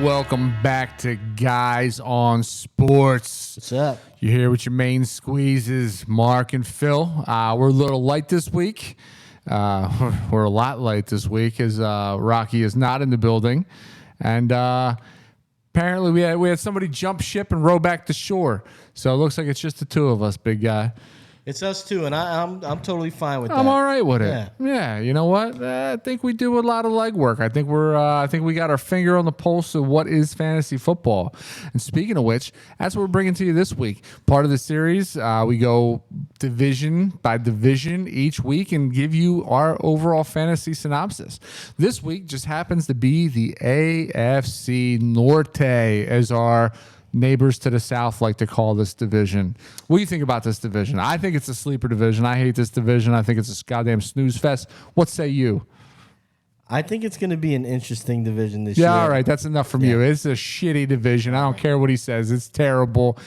welcome back to Guys on Sports. What's up? You're here with your main squeezes, Mark and Phil. We're a little light this week. We're a lot light this week as Rocky is not in the building. And apparently we had somebody jump ship and row back to shore. So it looks like it's just the two of us, big guy. It's us too, and I'm totally fine with that. I'm all right with it. Yeah, you know what? I think we do a lot of legwork. I think we got our finger on the pulse of what is fantasy football. And speaking of which, that's what we're bringing to you this week. Part of the series, we go division by division each week and give you our overall fantasy synopsis. This week just happens to be the AFC North as our neighbors to the south like to call this division. What do you think about this division? I think it's a sleeper division. I hate this division. I think it's a goddamn snooze fest. What say you? I think it's going to be an interesting division this year. Yeah, all right. That's enough from you. It's a shitty division. I don't care what he says. It's terrible.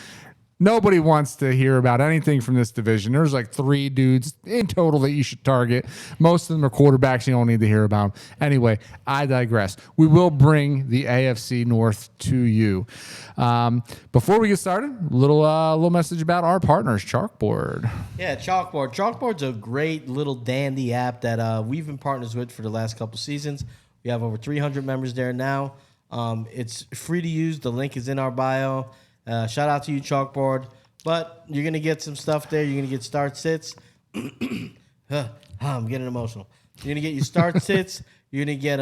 Nobody wants to hear about anything from this division. There's like 3 dudes in total that you should target. Most of them are quarterbacks. You don't need to hear about them. Anyway, I digress. We will bring the AFC North to you. Before we get started, a little message about our partners, CHALKBOARD. Yeah, CHALKBOARD. CHALKBOARD's a great little dandy app that we've been partners with for the last couple seasons. We have over 300 members there now. It's free to use. The link is in our bio. Shout out to you, CHALKBOARD. But you're going to get some stuff there. You're going to get start sits. I'm getting emotional. You're going to get your start sits. You're going to get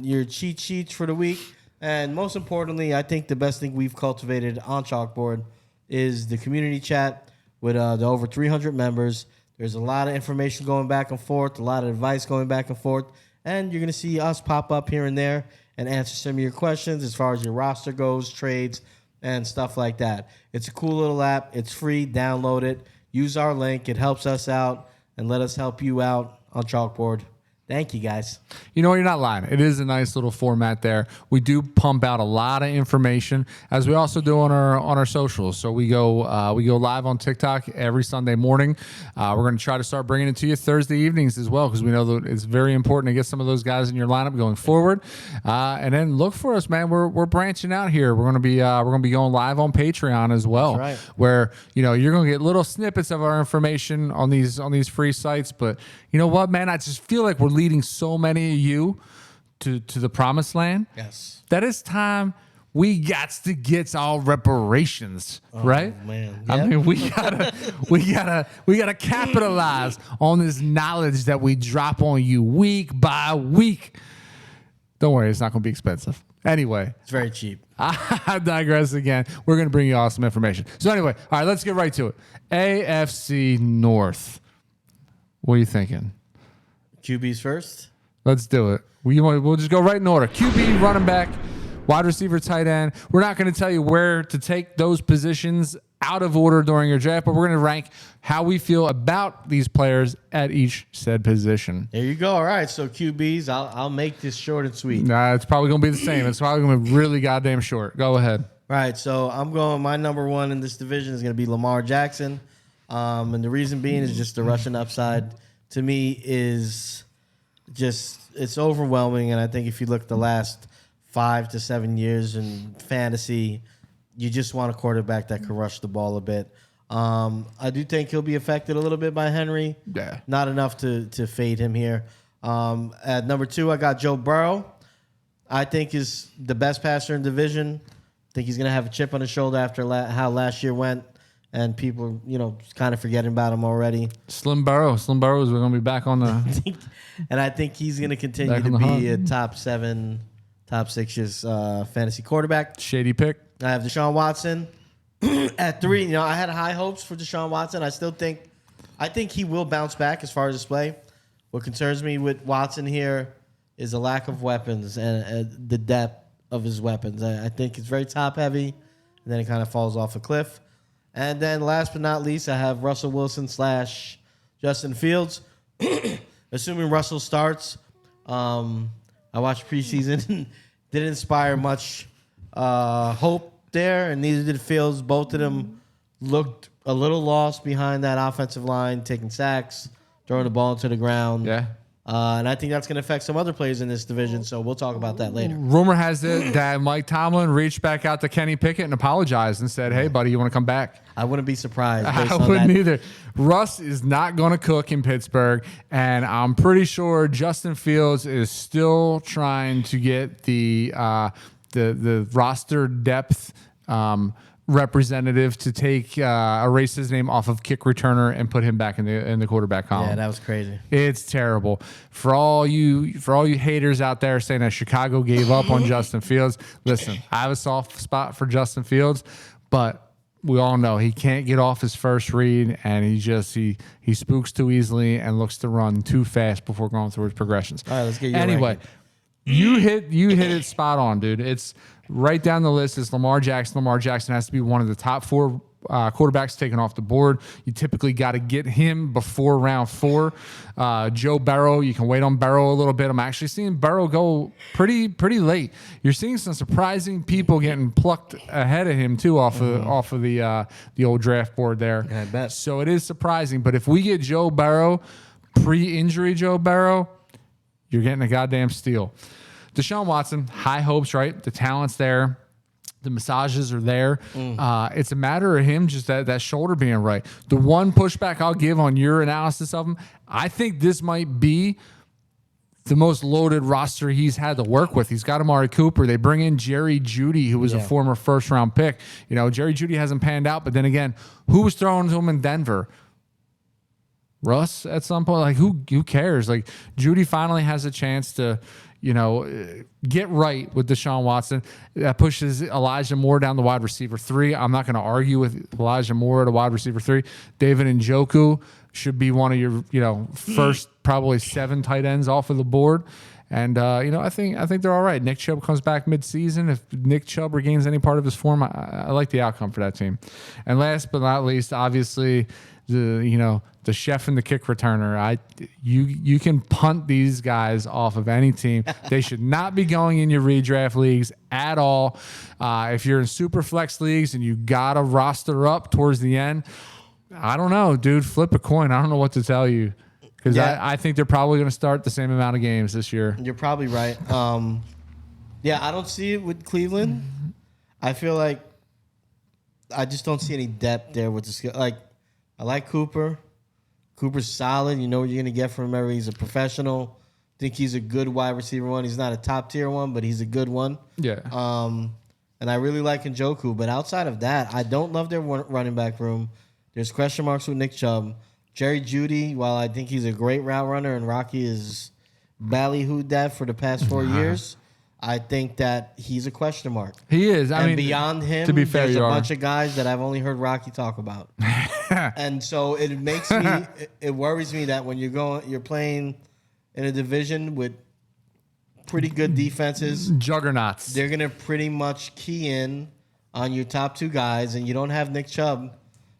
your cheat sheets for the week. And most importantly, I think the best thing we've cultivated on CHALKBOARD is the community chat with the over 300 members. There's a lot of information going back and forth, a lot of advice going back and forth. And you're going to see us pop up here and there and answer some of your questions as far as your roster goes, trades, and stuff like that. It's a cool little app. It's free. Download it. Use our link. It helps us out, and let us help you out on CHALKBOARD. Thank you, guys. You know, you're not lying. It is a nice little format there. We do pump out a lot of information, as we also do on our socials. So we go live on TikTok every Sunday morning. We're going to try to start bringing it to you Thursday evenings as well, because we know that it's very important to get some of those guys in your lineup going forward. And then look for us, man. We're branching out here. We're going to be going live on Patreon as well, right, where you're going to get little snippets of our information on these free sites. But you know what, man? I just feel like we're leading so many of you to the promised land. Yes. That it's time we got to get our reparations, right? Man. Yep. I mean, we gotta capitalize on this knowledge that we drop on you week by week. Don't worry, it's not going to be expensive. Anyway, It's very cheap. I digress again. We're going to bring you awesome information. So anyway, all right, let's get right to it. AFC North. What are you thinking? QBs first. Let's do it. We'll just go right in order. QB, running back, wide receiver, tight end. We're not going to tell you where to take those positions out of order during your draft, but we're going to rank how we feel about these players at each said position. There you go. All right, so QBs, I'll make this short and sweet. Nah, it's probably going to be the same. It's probably going to be really goddamn short. Go ahead. All right, so I'm going. My number one in this division is going to be Lamar Jackson, and the reason being is just the rushing upside. To me, is just it's overwhelming, and I think if you look at the last 5 to 7 years in fantasy, you just want a quarterback that can rush the ball a bit. I do think he'll be affected a little bit by Henry. Yeah. Not enough to fade him here. At number 2, I got Joe Burrow. I think is the best passer in the division. I think he's going to have a chip on his shoulder after how last year went, and people, kind of forgetting about him already. Slim Burrow is going to be back on the... And I think he's going to continue to be a top 7, top 6 years fantasy quarterback. Shady pick. I have Deshaun Watson at 3. I had high hopes for Deshaun Watson. I think he will bounce back as far as his play. What concerns me with Watson here is the lack of weapons and the depth of his weapons. I think it's very top heavy, and then it kind of falls off a cliff. And then last but not least, I have Russell Wilson / Justin Fields. Assuming Russell starts, I watched preseason. Didn't inspire much hope there, and neither did Fields. Both of them looked a little lost behind that offensive line, taking sacks, throwing the ball into the ground. Yeah. And I think that's going to affect some other players in this division. So we'll talk about that later. Rumor has it that Mike Tomlin reached back out to Kenny Pickett and apologized and said, "Hey, buddy, you want to come back?" I wouldn't be surprised. Based I on wouldn't that. either. Russ is not going to cook in Pittsburgh, and I'm pretty sure Justin Fields is still trying to get the roster depth representative to take erase his name off of kick returner and put him back in the quarterback column. Yeah, that was crazy. It's terrible. For all you haters out there saying that Chicago gave up on Justin Fields, listen, I have a soft spot for Justin Fields, but we all know he can't get off his first read, and he spooks too easily and looks to run too fast before going through his progressions. All right, let's get you anyway. You hit it spot on, dude. It's right down the list. It's Lamar Jackson. Lamar Jackson has to be one of the top 4 quarterbacks taken off the board. You typically got to get him before round 4. Joe Burrow, you can wait on Burrow a little bit. I'm actually seeing Burrow go pretty late. You're seeing some surprising people getting plucked ahead of him too off of the old draft board there. Yeah, I bet. So it is surprising. But if we get Joe Burrow, pre-injury Joe Burrow, you're getting a goddamn steal. Deshaun Watson, high hopes, right? The talent's there. The massages are there. It's a matter of him just that shoulder being right. The one pushback I'll give on your analysis of him, I think this might be the most loaded roster he's had to work with. He's got Amari Cooper. They bring in Jerry Jeudy, who was a former first-round pick. You know, Jerry Jeudy hasn't panned out, but then again, who was throwing to him in Denver? Russ at some point. Like, who cares? Like, Jeudy finally has a chance to, get right with Deshaun Watson. That pushes Elijah Moore down the wide receiver 3. I'm not going to argue with Elijah Moore at a wide receiver 3. David Njoku should be one of your, first probably 7 tight ends off of the board. And, I think they're all right. Nick Chubb comes back midseason. If Nick Chubb regains any part of his form, I like the outcome for that team. And last but not least, obviously, the chef and the kick returner. You can punt these guys off of any team. They should not be going in your redraft leagues at all. If you're in super flex leagues and you got to roster up towards the end, I don't know, dude. Flip a coin. I don't know what to tell you. Because I think they're probably going to start the same amount of games this year. You're probably right. I don't see it with Cleveland. I feel like I just don't see any depth there with the skill. Like, I like Cooper. Cooper's solid. You know what you're going to get from him. He's a professional. I think he's a good wide receiver one. He's not a top-tier one, but he's a good one. Yeah. And I really like Njoku. But outside of that, I don't love their running back room. There's question marks with Nick Chubb. Jerry Jeudy, while I think he's a great route runner and Rocky is ballyhooed that for the past 4 years, I think that he's a question mark. He is. I mean, beyond him, to be fair, there's a bunch of guys that I've only heard Rocky talk about. And so it makes me, it worries me that when you're playing in a division with pretty good defenses, juggernauts, they're going to pretty much key in on your top 2 guys, and you don't have Nick Chubb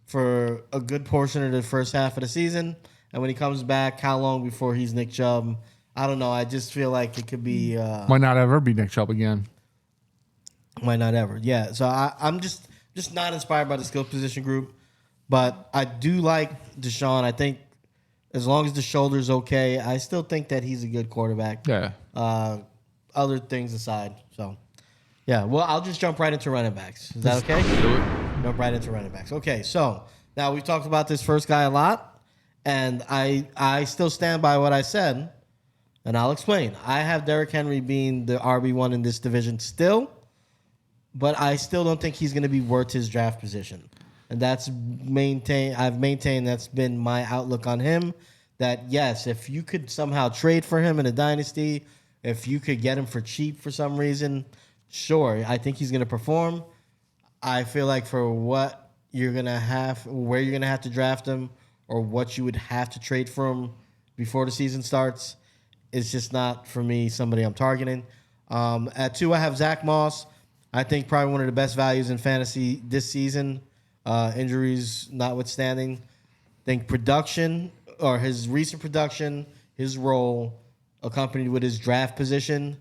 for a good portion of the first half of the season. And when he comes back, how long before he's Nick Chubb? I don't know. I just feel like it could be... might not ever be Nick Chubb again. Might not ever. Yeah. So I'm just not inspired by the skill position group. But I do like Deshaun. I think as long as the shoulder's okay, I still think that he's a good quarterback. Yeah. Other things aside. So, yeah. Well, I'll just jump right into running backs. Is that okay? Do it. Jump right into running backs. Okay, so now we've talked about this first guy a lot, and I still stand by what I said, and I'll explain. I have Derrick Henry being the RB1 in this division still, but I still don't think he's going to be worth his draft position. And I've maintained that's been my outlook on him, that yes, if you could somehow trade for him in a dynasty, if you could get him for cheap for some reason, sure, I think he's going to perform. I feel like for what you're going to have, where you're going to have to draft him, or what you would have to trade for him before the season starts, it's just not, for me, somebody I'm targeting. At 2, I have Zach Moss. I think probably one of the best values in fantasy this season, injuries notwithstanding. I think production, or his recent production, his role, accompanied with his draft position,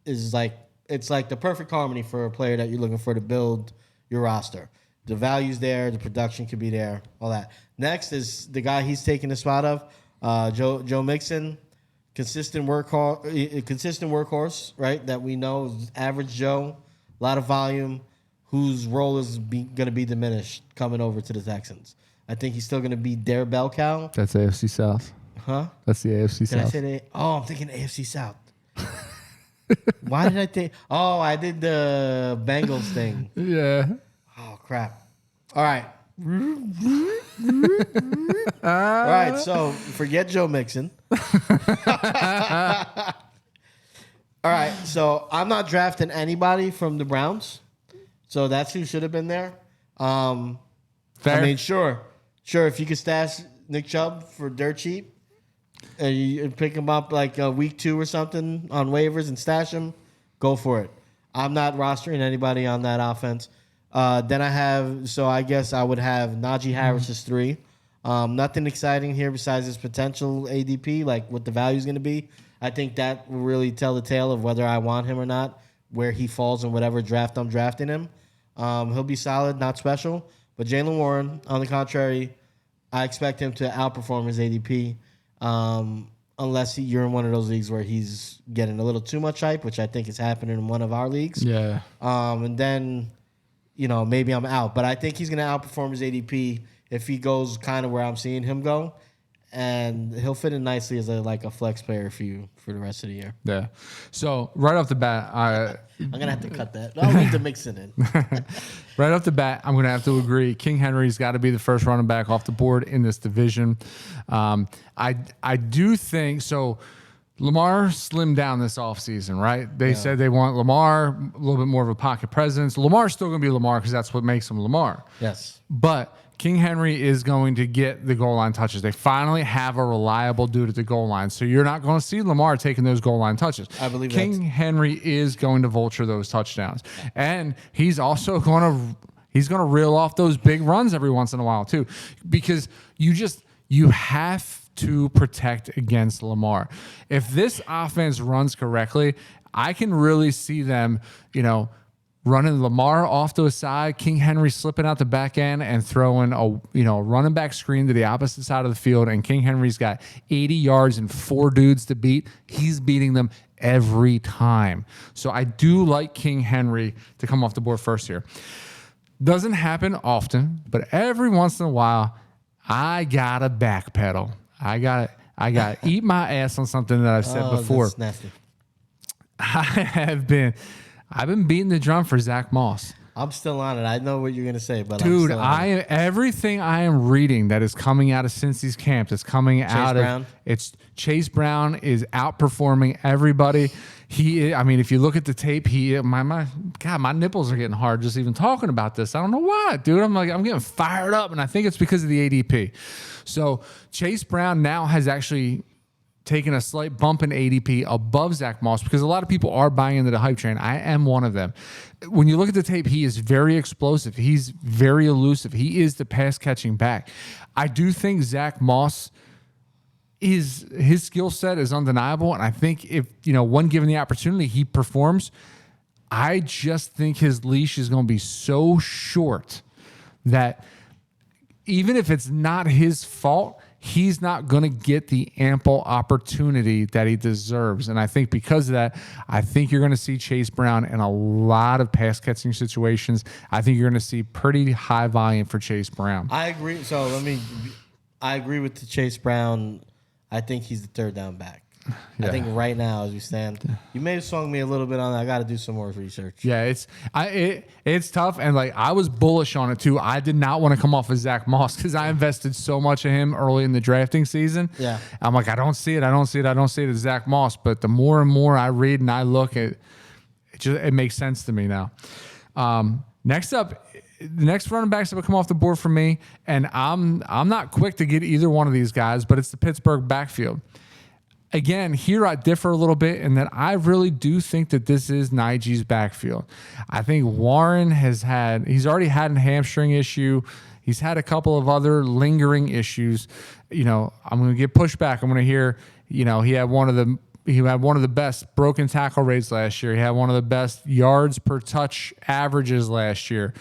is like, it's like the perfect harmony for a player that you're looking for to build your roster. The value's there, the production could be there, all that. Next is the guy he's taking the spot of, Joe Mixon. consistent workhorse, right? That we know is average Joe, a lot of volume, whose role is going to be diminished coming over to the Texans. I think he's still going to be their bell cow. That's AFC South. Huh? That's the AFC Did South. I say that? Oh, I'm thinking AFC South. Why did I think? Oh, I did the Bengals thing. Yeah. Oh, crap. All right. All right, so forget Joe Mixon. All right, so I'm not drafting anybody from the Browns. So that's who should have been there. Fair. I mean, sure. If you could stash Nick Chubb for dirt cheap, and you pick him up like week 2 or something on waivers and stash him, go for it. I'm not rostering anybody on that offense. Then I guess I would have Najee Harris as 3. Nothing exciting here besides his potential ADP, like what the value is going to be. I think that will really tell the tale of whether I want him or not, where he falls in whatever draft I'm drafting him. He'll be solid, not special. But Jaylen Warren, on the contrary, I expect him to outperform his ADP, unless you're in one of those leagues where he's getting a little too much hype, which I think is happening in one of our leagues. Yeah. And then, maybe I'm out. But I think he's going to outperform his ADP if he goes kind of where I'm seeing him go. And he'll fit in nicely as a flex player for you for the rest of the year. Yeah. So right off the bat, I'm going to have to cut that. I'll need to mix it in. right off the bat, I'm going to have to agree. King Henry's got to be the first running back off the board in this division. I do think so. Lamar slimmed down this offseason, right? They said they want Lamar, a little bit more of a pocket presence. Lamar's still going to be Lamar because that's what makes him Lamar. Yes. But King Henry is going to get the goal line touches. They finally have a reliable dude at the goal line. So you're not going to see Lamar taking those goal line touches. I believe King Henry is going to vulture those touchdowns. And he's also going to reel off those big runs every once in a while too. Because you have to protect against Lamar. If this offense runs correctly, I can really see them, running Lamar off to a side, King Henry slipping out the back end and throwing a running back screen to the opposite side of the field, and King Henry's got 80 yards and 4 dudes to beat. He's beating them every time. So I do like King Henry to come off the board first here. Doesn't happen often, but every once in a while, I gotta backpedal. I gotta eat my ass on something that I've said before. That's nasty. I've been beating the drum for Zach Moss. I'm still on it. I know what you're gonna say, but dude, I'm still on it. Everything I am reading that is coming out of Cincy's camp, that's coming out of it's Chase Brown is outperforming everybody. If you look at the tape, my nipples are getting hard just even talking about this. I don't know why, dude. I'm getting fired up, and I think it's because of the ADP. So Chase Brown now has actually taking a slight bump in ADP above Zach Moss because a lot of people are buying into the hype train. I am one of them. When you look at the tape, he is very explosive. He's very elusive. He is the pass catching back. I do think Zach Moss his skill set is undeniable. And I think if, when given the opportunity, he performs. I just think his leash is going to be so short that even if it's not his fault, he's not going to get the ample opportunity that he deserves. And I think because of that, I think you're going to see Chase Brown in a lot of pass catching situations. I think you're going to see pretty high volume for Chase Brown. I agree. I agree with the Chase Brown. I think he's the third down back. Yeah. I think right now, as we stand, you may have swung me a little bit on that. I got to do some more research. Yeah, it's tough, and I was bullish on it too. I did not want to come off of Zach Moss because I invested so much in him early in the drafting season. Yeah, I'm like, I don't see it as Zach Moss. But the more and more I read and I look at it makes sense to me now. Next up, the next running backs that will come off the board for me, and I'm not quick to get either one of these guys, but it's the Pittsburgh backfield. Again, here I differ a little bit in that I really do think that this is Najee's backfield. I think Warren he's already had a hamstring issue. He's had a couple of other lingering issues. I'm going to get pushback. I'm going to hear, he had one of the best broken tackle rates last year. He had one of the best yards per touch averages last year.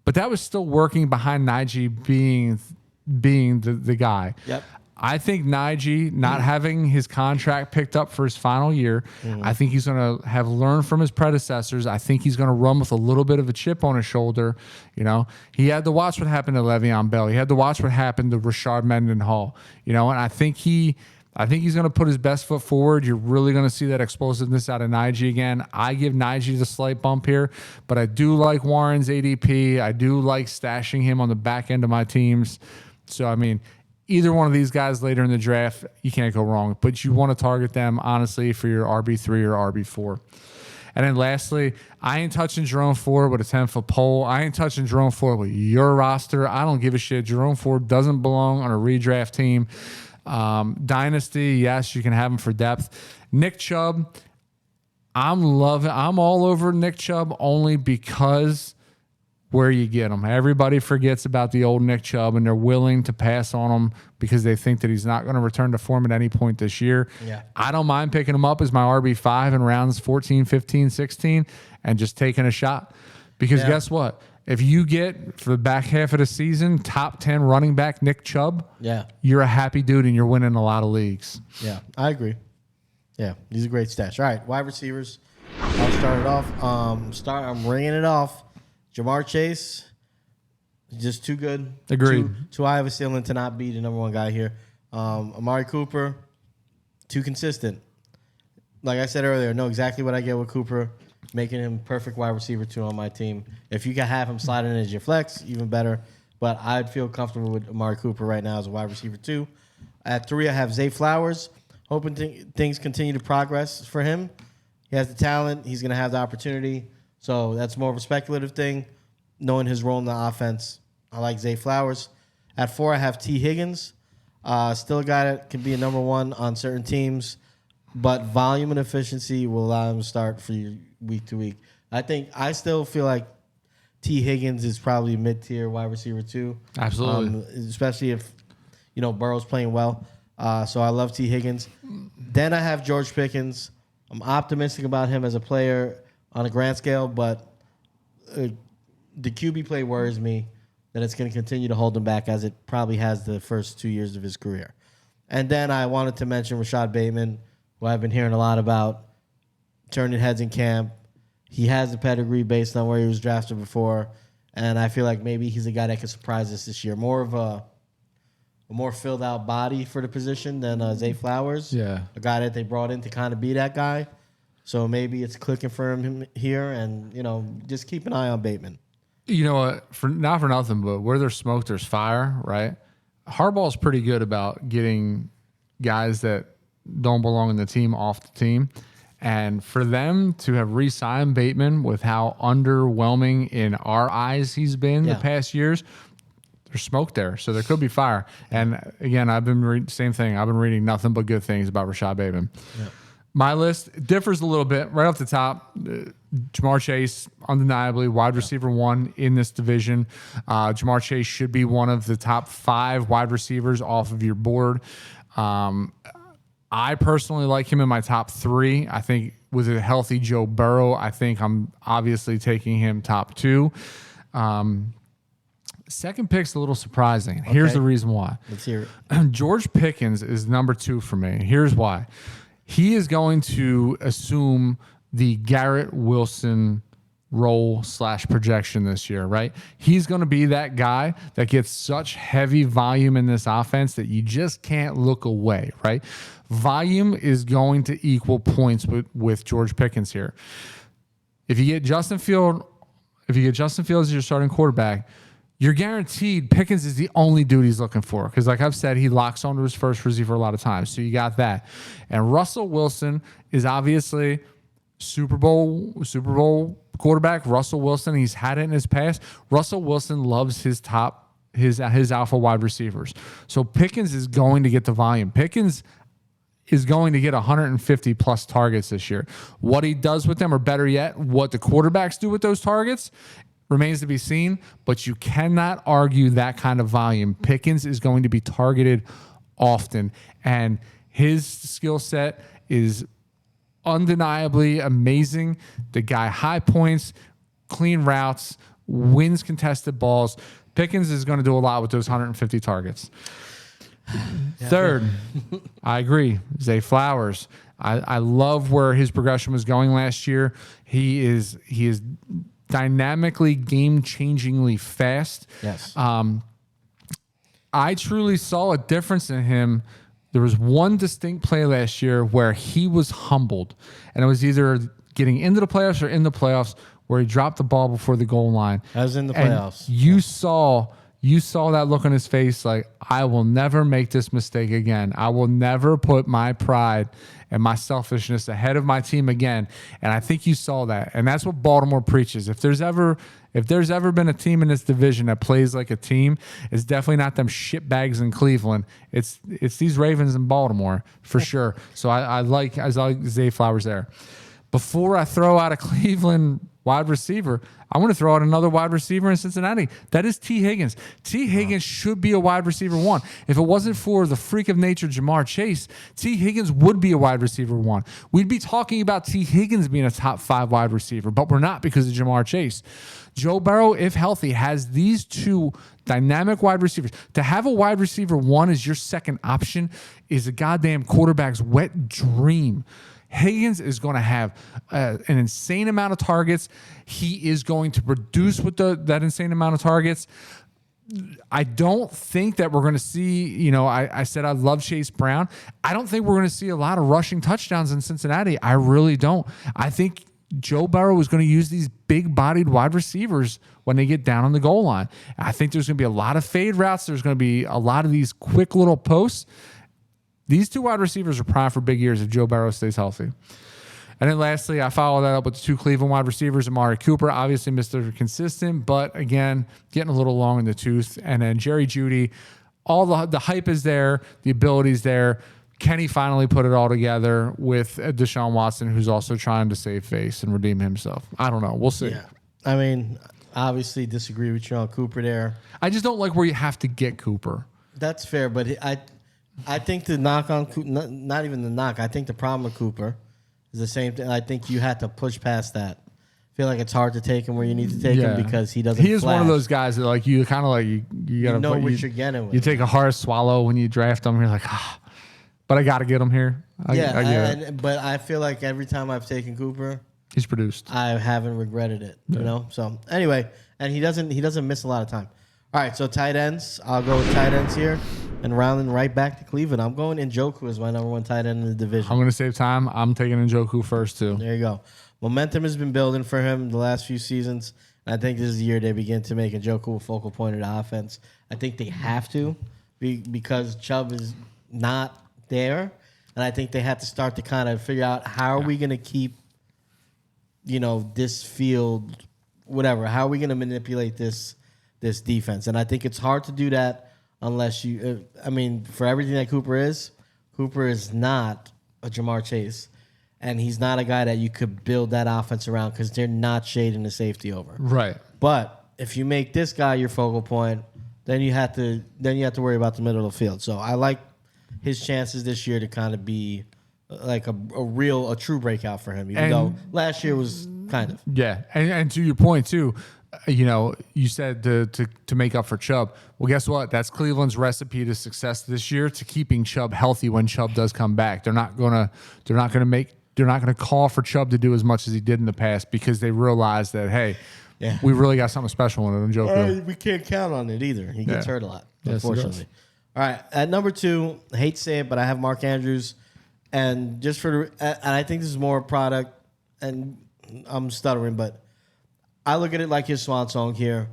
But that was still working behind Najee being the guy. Yep. I think Najee not having his contract picked up for his final year, I think he's going to have learned from his predecessors. I think he's going to run with a little bit of a chip on his shoulder. You know, he had to watch what happened to Le'Veon Bell. He had to watch what happened to Rashard Mendenhall. You know, and I think he's going to put his best foot forward. You're really going to see that explosiveness out of Najee again. I give Najee the slight bump here, but I do like Warren's ADP. I do like stashing him on the back end of my teams. So, I mean, either one of these guys later in the draft, you can't go wrong. But you want to target them, honestly, for your RB3 or RB4. And then lastly, I ain't touching Jerome Ford with a 10-foot pole. I ain't touching Jerome Ford with your roster. I don't give a shit. Jerome Ford doesn't belong on a redraft team. Dynasty, yes, you can have him for depth. Nick Chubb, I'm all over Nick Chubb only because where you get him. Everybody forgets about the old Nick Chubb, and they're willing to pass on him because they think that he's not going to return to form at any point this year. Yeah. I don't mind picking him up as my RB5 in rounds 14, 15, 16 and just taking a shot. Because guess what? If you get, for the back half of the season, top 10 running back Nick Chubb, you're a happy dude and you're winning a lot of leagues. Yeah, I agree. Yeah, he's a great stash. All right, wide receivers. I'll start it off. I'm ringing it off. Jamar Chase, just too good. Agreed. Too high of a ceiling to not be the number one guy here. Amari Cooper, too consistent. Like I said earlier, I know exactly what I get with Cooper, making him perfect wide receiver 2 on my team. If you can have him sliding in as your flex, even better. But I'd feel comfortable with Amari Cooper right now as a wide receiver 2. At 3, I have Zay Flowers, hoping things continue to progress for him. He has the talent. He's going to have the opportunity. So that's more of a speculative thing, knowing his role in the offense. I like Zay Flowers. At 4, I have T. Higgins. Still a guy that can be a number 1 on certain teams, but volume and efficiency will allow him to start for you week to week. I still feel like T. Higgins is probably a mid-tier wide receiver 2. Absolutely. Especially if, Burrow's playing well. So I love T. Higgins. Then I have George Pickens. I'm optimistic about him as a player on a grand scale, but the QB play worries me that it's going to continue to hold him back as it probably has the first 2 years of his career. And then I wanted to mention Rashad Bateman, who I've been hearing a lot about, turning heads in camp. He has the pedigree based on where he was drafted before, and I feel like maybe he's a guy that could surprise us this year. More of a more filled out body for the position than Zay Flowers. Yeah. A guy that they brought in to kind of be that guy. So maybe it's clicking for him here, and, just keep an eye on Bateman. You know what? Not for nothing, but where there's smoke, there's fire, right? Harbaugh's pretty good about getting guys that don't belong in the team off the team. And for them to have re-signed Bateman with how underwhelming in our eyes he's been the past years, there's smoke there. So there could be fire. And again, I've been same thing. I've been reading nothing but good things about Rashad Bateman. Yeah. My list differs a little bit. Right off the top, Jamar Chase, undeniably wide receiver 1 in this division. Jamar Chase should be one of the top 5 wide receivers off of your board. I personally like him in my top 3. I think with a healthy Joe Burrow, I think I'm obviously taking him top 2. Second pick's a little surprising. Okay. Here's the reason why. Let's hear it. George Pickens is number 2 for me. Here's why. He is going to assume the Garrett Wilson role / projection this year, right? He's going to be that guy that gets such heavy volume in this offense that you just can't look away, right? Volume is going to equal points with George Pickens here. If you get Justin Fields as your starting quarterback, you're guaranteed Pickens is the only dude he's looking for. Because like I've said, he locks onto his first receiver a lot of times. So you got that. And Russell Wilson is obviously Super Bowl quarterback. Russell Wilson, he's had it in his past. Russell Wilson loves his alpha wide receivers. So Pickens is going to get the volume. Pickens is going to get 150 plus targets this year. What he does with them, or better yet, what the quarterbacks do with those targets, remains to be seen, but you cannot argue that kind of volume. Pickens is going to be targeted often, and his skill set is undeniably amazing. The guy high points, clean routes, wins contested balls. Pickens is going to do a lot with those 150 targets. Third, I agree. Zay Flowers. I love where his progression was going last year. He is dynamically, game-changingly fast. Yes. I truly saw a difference in him. There was one distinct play last year where he was humbled, and it was either getting into the playoffs or in the playoffs where he dropped the ball before the goal line. That was in the And playoffs. you saw that look on his face like, I will never make this mistake again. I will never put my pride and my selfishness ahead of my team again. And I think you saw that. And that's what Baltimore preaches. If there's ever been a team in this division that plays like a team, it's definitely not them shitbags in Cleveland. It's these Ravens in Baltimore for sure. So I like Zay Flowers there. Before I throw out a Cleveland wide receiver, I want to throw out another wide receiver in Cincinnati. That is T. Higgins. T. Higgins should be a wide receiver 1. If it wasn't for the freak of nature Jamar Chase, T. Higgins would be a wide receiver 1. We'd be talking about T. Higgins being a top 5 wide receiver, but we're not because of Jamar Chase. Joe Burrow, if healthy, has these two dynamic wide receivers. To have a wide receiver 1 as your second option is a goddamn quarterback's wet dream. Higgins is going to have an insane amount of targets. He is going to produce with that insane amount of targets. I don't think that we're going to see, I said I love Chase Brown. I don't think we're going to see a lot of rushing touchdowns in Cincinnati. I really don't. I think Joe Burrow is going to use these big-bodied wide receivers when they get down on the goal line. I think there's going to be a lot of fade routes. There's going to be a lot of these quick little posts. These two wide receivers are primed for big years if Joe Burrow stays healthy. And then lastly, I follow that up with the 2 Cleveland wide receivers, Amari Cooper, obviously Mr. Consistent, but again, getting a little long in the tooth. And then Jerry Jeudy, all the hype is there, the ability's there. Kenny finally put it all together with Deshaun Watson, who's also trying to save face and redeem himself. I don't know. We'll see. Yeah. I mean, obviously disagree with you on Cooper there. I just don't like where you have to get Cooper. That's fair, but I think the knock on not even the knock. I think the problem with Cooper is the same thing. I think you had to push past that. I feel like it's hard to take him where you need to take him because he doesn't. He is flash. one of those guys that like you kind of like you gotta know what you're getting with. You take a hard swallow when you draft him. You're like, but I got to get him here. I get it. But I feel like every time I've taken Cooper, he's produced. I haven't regretted it. You know. So anyway, and he doesn't miss a lot of time. All right, so tight ends. I'll go with tight ends here. And rounding right back to Cleveland, I'm going Njoku as my number 1 tight end in the division. I'm going to save time. I'm taking Njoku first, too. There you go. Momentum has been building for him the last few seasons. And I think this is the year they begin to make Njoku a focal point of the offense. I think they have to because Chubb is not there. And I think they have to start to kind of figure out how are we going to keep, this field, whatever. How are we going to manipulate this defense? And I think it's hard to do that unless you, for everything that Cooper is not a Jamar Chase. And he's not a guy that you could build that offense around because they're not shading the safety over. Right. But if you make this guy your focal point, then you have to worry about the middle of the field. So I like his chances this year to kind of be like a true breakout for him, even though last year was kind of. Yeah. And to your point, too, you said to make up for Chubb. Well, guess what? That's Cleveland's recipe to success this year, to keeping Chubb healthy when Chubb does come back. They're not gonna call for Chubb to do as much as he did in the past because they realize that, hey, we really got something special in Njoku. We can't count on it either. He gets hurt a lot, unfortunately. Yes, all right, at number 2, I hate to say it, but I have Mark Andrews, and and I think this is more a product, and I'm stuttering, but I look at it like his swan song here,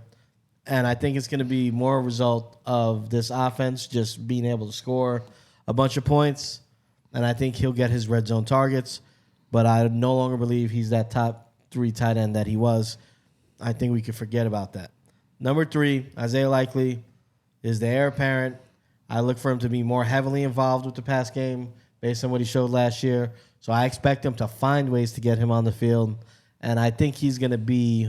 and I think it's going to be more a result of this offense just being able to score a bunch of points, and I think he'll get his red zone targets, but I no longer believe he's that top 3 tight end that he was. I think we could forget about that. Number 3, Isaiah Likely is the heir apparent. I look for him to be more heavily involved with the pass game based on what he showed last year, so I expect him to find ways to get him on the field. And I think he's going to be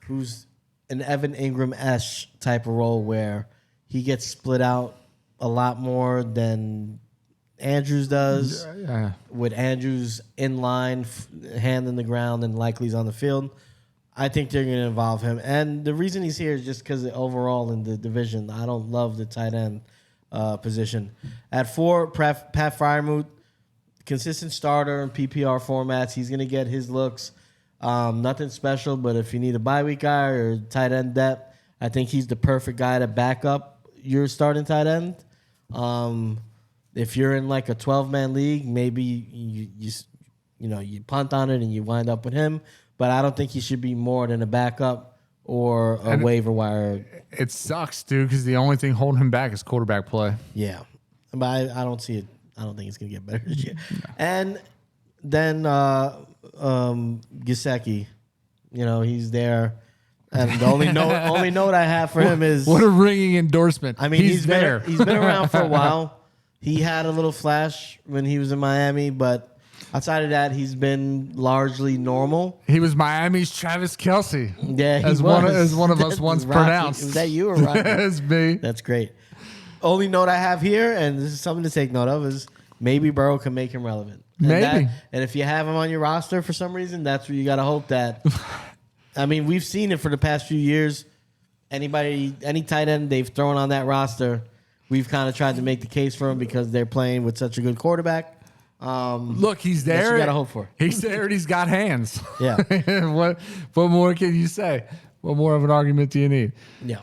who's an Evan Ingram-esque type of role where he gets split out a lot more than Andrews does. Yeah. With Andrews in line, hand in the ground, and Likely's on the field. I think they're going to involve him. And the reason he's here is just because overall in the division, I don't love the tight end position. At 4, Pat Freiermuth, consistent starter in PPR formats. He's going to get his looks. Nothing special, but if you need a bye week guy or tight end depth, I think he's the perfect guy to back up your starting tight end. If you're in like a 12-man league, maybe you punt on it and you wind up with him. But I don't think he should be more than a backup or a waiver wire. It sucks, dude, because the only thing holding him back is quarterback play. Yeah, but I don't see it. I don't think it's gonna get better this year. No. And then Gesicki, he's there. And the only note I have for him is what a ringing endorsement. I mean, he's there. He's been around for a while. He had a little flash when he was in Miami, but outside of that, he's been largely normal. He was Miami's Travis Kelce. Yeah, as one of us once pronounced. Was that you or Rocky? That's me. That's great. Only note I have here, and this is something to take note of, is maybe Burrow can make him relevant. And if you have him on your roster for some reason, that's where you got to hope that. I mean, we've seen it for the past few years. Any tight end they've thrown on that roster, we've kind of tried to make the case for him because they're playing with such a good quarterback. Look, he's there. That's what you got to hope for. He's there and he's got hands. Yeah. What more can you say? What more of an argument do you need? Yeah.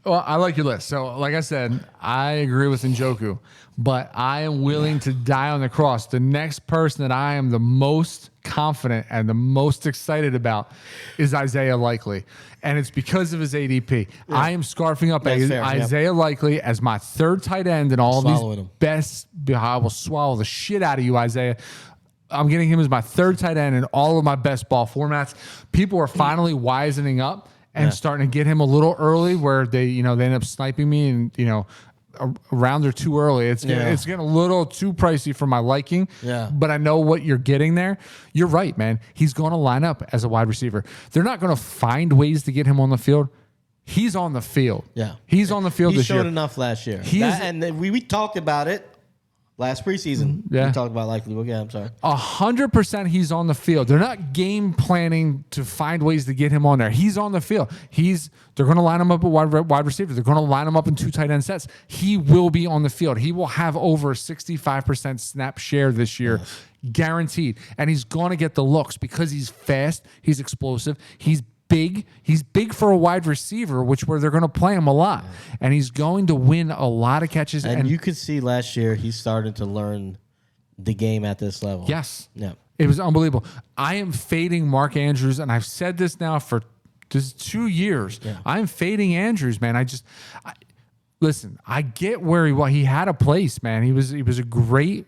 Well, I like your list. So, like I said, I agree with Njoku, but I am willing to die on the cross. The next person that I am the most confident and the most excited about is Isaiah Likely. And it's because of his ADP. Yeah. I am scarfing up Isaiah Likely as my 3rd tight end in all of these best. I will swallow the shit out of you, Isaiah. I'm getting him as my 3rd tight end in all of my best ball formats. People are finally wisening up and starting to get him a little early where they end up sniping me and, a round or too early. It's getting a little too pricey for my liking. Yeah. But I know what you're getting there. You're right, man. He's going to line up as a wide receiver. They're not going to find ways to get him on the field. He's on the field. Yeah. He's on the field this year. He showed enough last year. And we talked about it last preseason. Yeah. We talked about Likely. Yeah, I'm sorry. 100% he's on the field. They're not game planning to find ways to get him on there. He's on the field. They're going to line him up at wide receiver. They're going to line him up in 2 tight end sets. He will be on the field. He will have over 65% snap share this year. Yes. Guaranteed. And he's going to get the looks because he's fast. He's explosive. He's big. He's big for a wide receiver, where they're going to play him a lot. And he's going to win a lot of catches. And you could see last year he started to learn the game at this level. Yes. Yeah. It was unbelievable. I am fading Mark Andrews, and I've said this now for just 2 years. Yeah. I'm fading Andrews, man. Listen, I get where he had a place, man. He was a great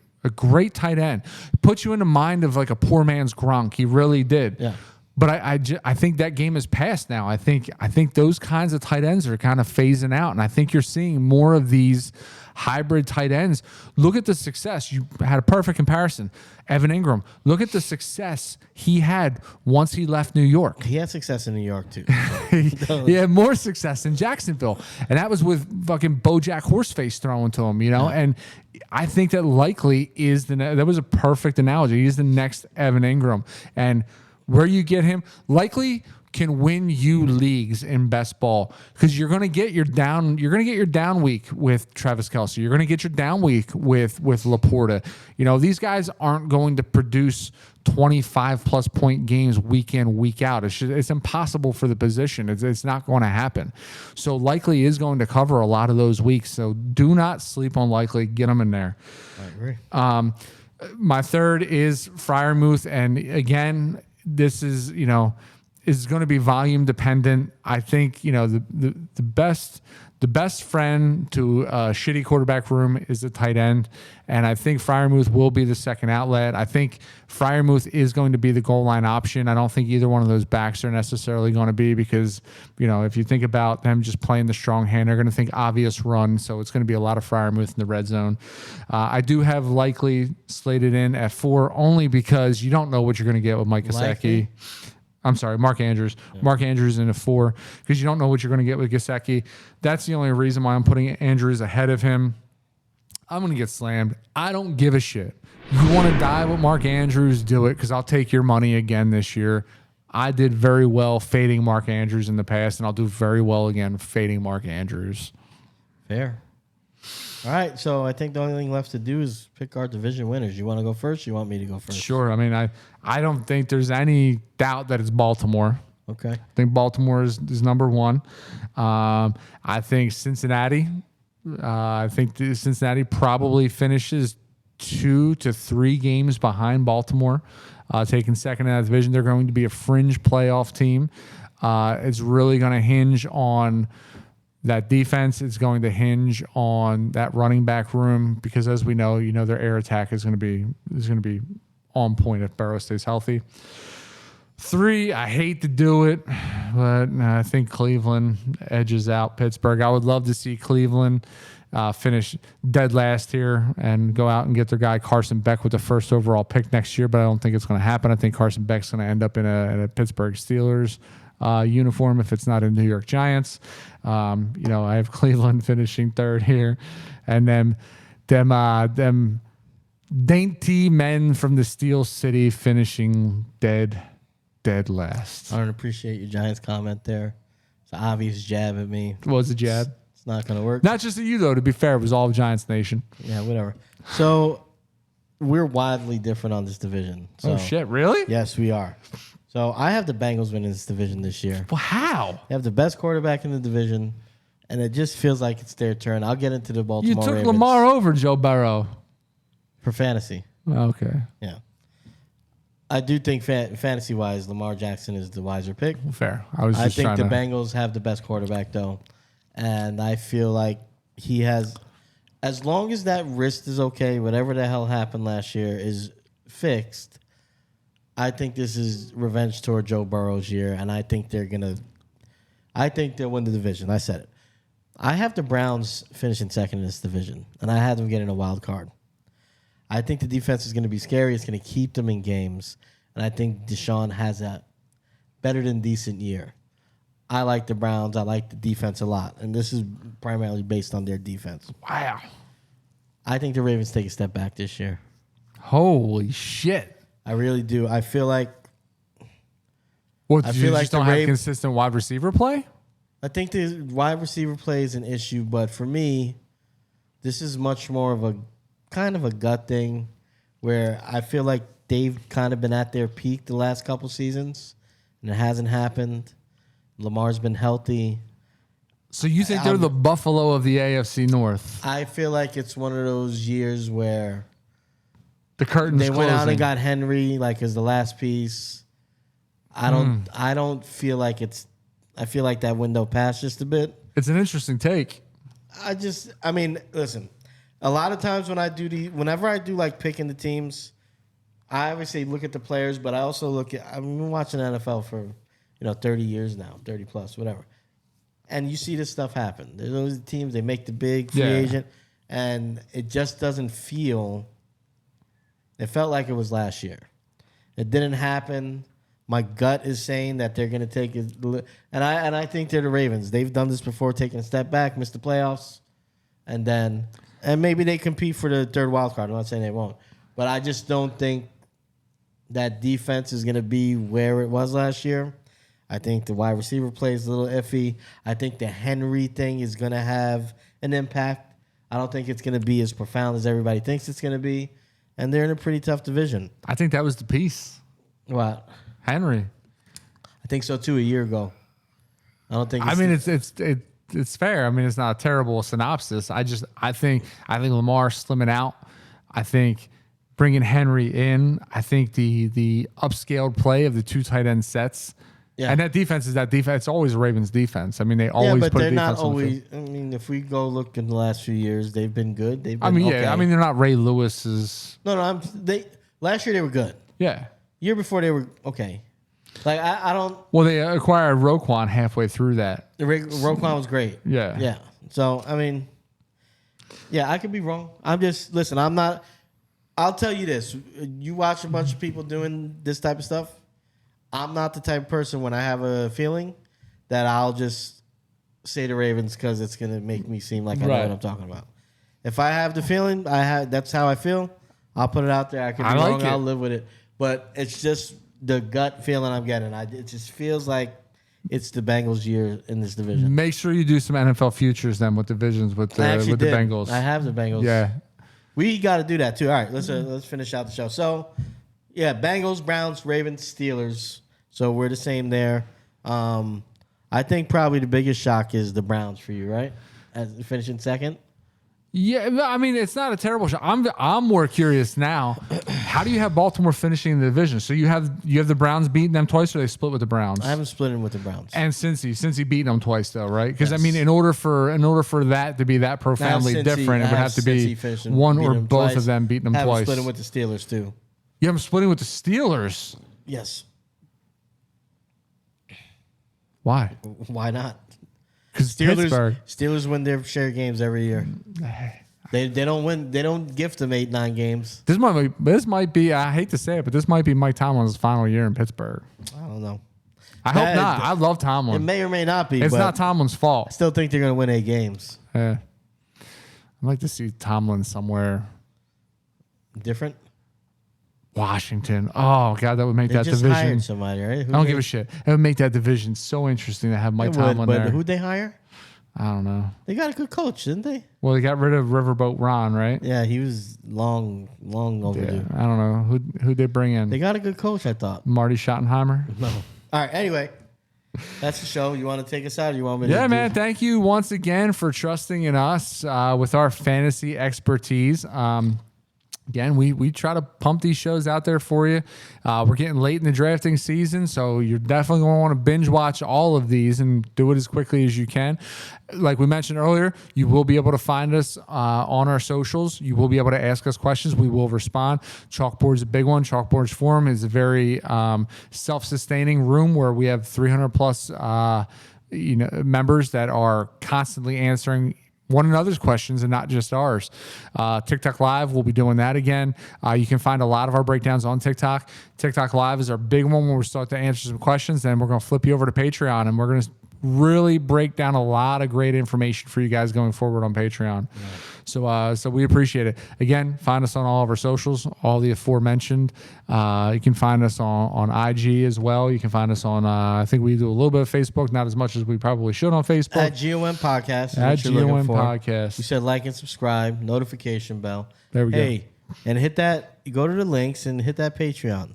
tight end. Put you in the mind of like a poor man's Gronk. He really did. Yeah. But I think that game is past now. I think those kinds of tight ends are kind of phasing out, and I think you're seeing more of these hybrid tight ends. Look at the success. You had a perfect comparison. Evan Ingram. Look at the success he had once he left New York. He had success in New York too. He had more success in Jacksonville, and that was with fucking BoJack Horseface throwing to him, Yeah. And I think that Likely is that was a perfect analogy. He's the next Evan Ingram, and where you get him, Likely can win you leagues in best ball because you're going to get your down week with Travis Kelce. You're going to get your down week with Laporta. These guys aren't going to produce 25+ point games week in, week out. It's impossible for the position. It's not going to happen. So Likely is going to cover a lot of those weeks. So do not sleep on Likely. Get him in there. I agree. My 3rd is Freiermuth, and again, this is going to be volume dependent. I think the best friend to a shitty quarterback room is the tight end, and I think Freiermuth will be the second outlet. I think Freiermuth is going to be the goal line option. I don't think either one of those backs are necessarily going to be because if you think about them just playing the strong hand, they're going to think obvious run, so it's going to be a lot of Freiermuth in the red zone. I do have Likely slated in at 4 only because you don't know what you're going to get with Mike Gesicki. I'm sorry, Mark Andrews. Yeah. Mark Andrews in a 4 because you don't know what you're going to get with Gesicki. That's the only reason why I'm putting Andrews ahead of him. I'm going to get slammed. I don't give a shit. You want to die with Mark Andrews, do it because I'll take your money again this year. I did very well fading Mark Andrews in the past, and I'll do very well again fading Mark Andrews. Fair. All right, so I think the only thing left to do is pick our division winners. You want to go first? Or you want me to go first? Sure. I mean, I don't think there's any doubt that it's Baltimore. Okay. I think Baltimore is number one. I think Cincinnati. Cincinnati probably finishes 2 to 3 games behind Baltimore, taking second in that division. They're going to be a fringe playoff team. It's really going to hinge on that defense. It's going to hinge on that running back room because, as we know, their air attack is going to be on point if Burrow stays healthy. 3, I hate to do it, but I think Cleveland edges out Pittsburgh. I would love to see Cleveland finish dead last here and go out and get their guy Carson Beck with the first overall pick next year, but I don't think it's going to happen. I think Carson Beck's going to end up in a Pittsburgh Steelers uniform if it's not a New York Giants. I have Cleveland finishing 3rd here, and then them dainty men from the Steel City finishing dead last. I don't appreciate your Giants comment there. It's an obvious jab at me. What was a jab? It's not going to work. Not just at you, though. To be fair, it was all of Giants Nation. Yeah, whatever. So we're wildly different on this division. So, Oh, shit. Really? Yes, we are. So I have the Bengals winning this division this year. Well, how? They have the best quarterback in the division, and it just feels like it's their turn. I'll get into the Baltimore You took Ravens Lamar over Joe Burrow. for fantasy. Okay. Yeah. I do think fantasy-wise, Lamar Jackson is the wiser pick. Fair. I think trying the to... Bengals have the best quarterback, though. And I feel like he has, as long as that wrist is okay, whatever the hell happened last year is fixed, I think this is revenge toward Joe Burrow's year. And I think they'll win the division. I said it. I have the Browns finishing second in this division, and I had them getting a wild card. I think the defense is going to be scary. It's going to keep them in games. And I think Deshaun has a better than decent year. I like the Browns. I like the defense a lot. And this is primarily based on their defense. Wow. I think the Ravens take a step back this year. Holy shit. I really do. I feel like What, I you feel like just the don't have Rav- consistent wide receiver play? I think the wide receiver play is an issue, but for me, this is much more of a kind of a gut thing where I feel like they've kind of been at their peak the last couple seasons, and it hasn't happened. Lamar's been healthy. So you think they're the Buffalo of the AFC North? I feel like it's one of those years where The curtain's they went out closing. and got Henry like as the last piece. I don't feel like I feel like that window passed just a bit. It's an interesting take. I mean, listen. A lot of times whenever I do like picking the teams, I obviously look at the players, but I also I've been watching NFL for 30 years now, 30 plus, whatever. And you see this stuff happen. There's those teams, they make the big free agent, and it just doesn't feel. It felt like it was last year. It didn't happen. My gut is saying that they're going to take it, and I think they're the Ravens. They've done this before, taking a step back, missed the playoffs, and maybe they compete for the third wild card. I'm not saying they won't, but I just don't think that defense is going to be where it was last year. I think the wide receiver play is a little iffy. I think the Henry thing is going to have an impact. I don't think it's going to be as profound as everybody thinks it's going to be, and they're in a pretty tough division. I think that was the piece. What? Henry. I think so too. A year ago, I don't think. It's fair. I mean, it's not a terrible synopsis. I think Lamar slimming out. I think bringing Henry in. I think the upscaled play of the 2 tight end sets. Yeah. And that defense. It's always a Ravens defense. I mean, they always but put they're a defense not on the always. field. I mean, if we go look in the last few years, they've been good. They've been okay. I mean, they're not Ray Lewis's. No. Last year they were good. Yeah. Year before they were okay. Like I don't. Well, they acquired Roquan halfway through that. Roquan was great. Yeah. Yeah. So I mean, yeah, I could be wrong. Listen. I'm not. I'll tell you this: you watch a bunch of people doing this type of stuff. I'm not the type of person when I have a feeling that I'll just say the Ravens because it's gonna make me seem like I know what I'm talking about. If I have the feeling, that's how I feel. I'll put it out there. I could be wrong. I'll live with it. But it's just the gut feeling I'm getting. It just feels like it's the Bengals' year in this division. Make sure you do some NFL futures then with divisions with the Bengals. I have the Bengals. Yeah. We got to do that too. All right, let's finish out the show. So, yeah, Bengals, Browns, Ravens, Steelers. So we're the same there. I think probably the biggest shock is the Browns for you, right? As finishing second. Yeah, I mean it's not a terrible shot. I'm more curious now. How do you have Baltimore finishing the division? So you have the Browns beating them twice, or they split with the Browns? I haven't split with the Browns. And Cincy beating them twice though, right? Because I mean, in order for that to be that profoundly different, it would have to be one or both of them beating them twice. Splitting with the Steelers too. You have them splitting with the Steelers. Yes. Why? Why not? Because Steelers win their share games every year. They don't win. They don't gift them 8-9 games. This might be. I hate to say it, but this might be Mike Tomlin's final year in Pittsburgh. I don't know. I hope not. I love Tomlin. It may or may not be. It's not Tomlin's fault. I still think they're going to win 8 games. Yeah. I'd like to see Tomlin somewhere different. Washington. Oh God, that would make that division. Hired somebody, right? I don't give a shit. It would make that division so interesting to have Mike Tomlin there. Who'd they hire? I don't know. They got a good coach, didn't they? Well, they got rid of Riverboat Ron, right? Yeah, he was long overdue. Yeah, I don't know who they bring in. They got a good coach, I thought. Marty Schottenheimer. No. All right. Anyway, that's the show. You want to take us out, or you want me to? Yeah, man. Thank you once again for trusting in us with our fantasy expertise. Again, we try to pump these shows out there for you. We're getting late in the drafting season, so you're definitely going to want to binge watch all of these and do it as quickly as you can. Like we mentioned earlier, you will be able to find us on our socials. You will be able to ask us questions. We will respond. Chalkboard's a big one. Chalkboard's forum is a very self-sustaining room where we have 300 plus members that are constantly answering one another's questions and not just ours. TikTok Live, we'll be doing that again. You can find a lot of our breakdowns on TikTok. TikTok Live is our big one where we start to answer some questions. Then we're going to flip you over to Patreon, and we're going to really break down a lot of great information for you guys going forward on Patreon. Right. So we appreciate it. Again, find us on all of our socials, all the aforementioned. You can find us on IG as well. You can find us on, I think we do a little bit of Facebook, not as much as we probably should on Facebook. At GOM Podcast. At GOM Podcast. You said like and subscribe, notification bell. There we go. Hey, and hit that, go to the links and hit that Patreon.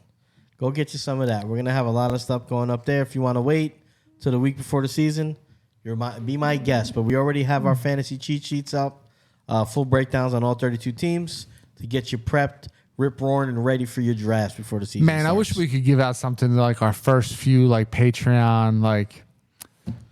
Go get you some of that. We're going to have a lot of stuff going up there. If you want to wait to the week before the season, be my guest. But we already have our fantasy cheat sheets up, full breakdowns on all 32 teams to get you prepped, rip-roaring, and ready for your drafts before the season starts. I wish we could give out something like our first few like Patreon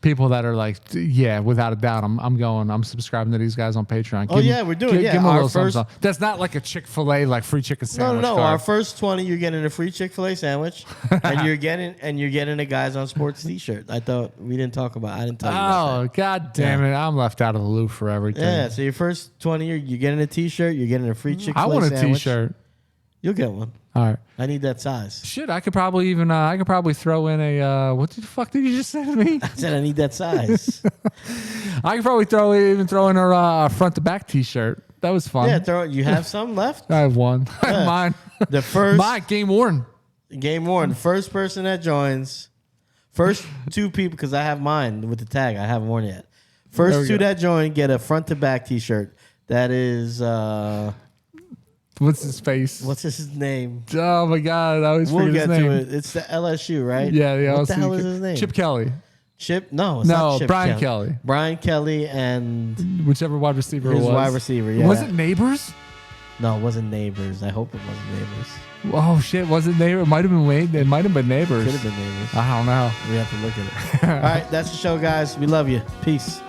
people that are like, yeah, without a doubt, I'm subscribing to these guys on Patreon. We're doing it. Yeah, give them a little that's not like a Chick-fil-A like free chicken sandwich. No. Our first 20, you're getting a free Chick-fil-A sandwich, and you're getting a Guys on Sports T-shirt. I thought we didn't talk about. I didn't tell you. Oh, God damn it! I'm left out of the loop for everything. Yeah. So your first 20, you're getting a T-shirt. You're getting a free Chick-fil-A sandwich. I want a sandwich. T-shirt. You'll get one. All right. I need that size. Shit, I could probably even I could probably throw in a what the fuck did you just say to me? I said I need that size. I could probably throw in our front to back T-shirt. That was fun. Yeah, you have some left? I have one. I have mine. The first mine game worn. Game worn. First person that joins, first 2 people, because I have mine with the tag. I haven't worn it yet. First 2 that join get a front to back T-shirt. That is what's his face? What's his name? Oh my God! I always forget his name. We'll get to it. It's the LSU, right? Yeah. What the hell is his name? Chip Kelly. No, it's not Chip Brian Kelly. Brian Kelly and whichever wide receiver it was. Wide receiver. Yeah. Was it Neighbors? No, it wasn't Neighbors. I hope it wasn't Neighbors. Oh shit! Was it Neighbors? It might have been Wade. It might have been Neighbors. Could have been Neighbors. I don't know. We have to look at it. All right, that's the show, guys. We love you. Peace.